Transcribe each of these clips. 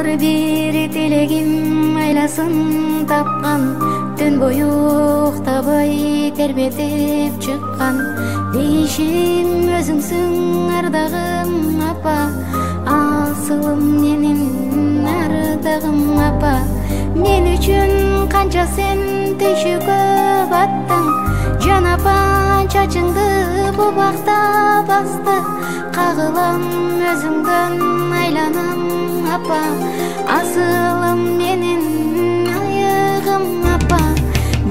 Ар бир тилегим айласын тапкан, түн бою уктабай тербетип чыккан. Дейишим өзүңсүң ардагым апа, асылым менин ардагым апа. Мен үчүн канча сен түйшүккө баттың, жан апа чачыңды бу бакта басты. Кагылам өзүңдөн айланам апа, асылым менин айыгым апа.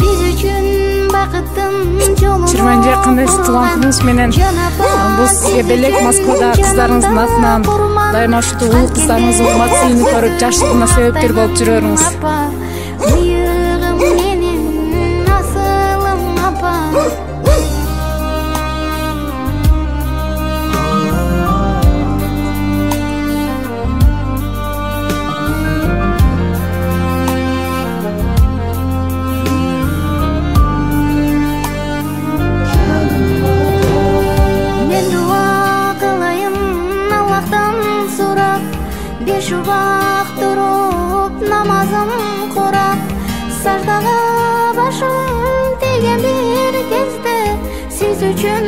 Биз үчүн бакыттын жолу 20-кыз туулган күнүңүз менен бул сизге белек Москвада кыздарыңыздын атынан дайыма ушул улуу кыздарыңыздын урмат сыйын көрүп жашыгына себепкер болуп жүрөрүңүз. Айыгым менин асылым апа. Беш убак туруп намазым курап, саждага башым тийген бир кезде сиз үчүн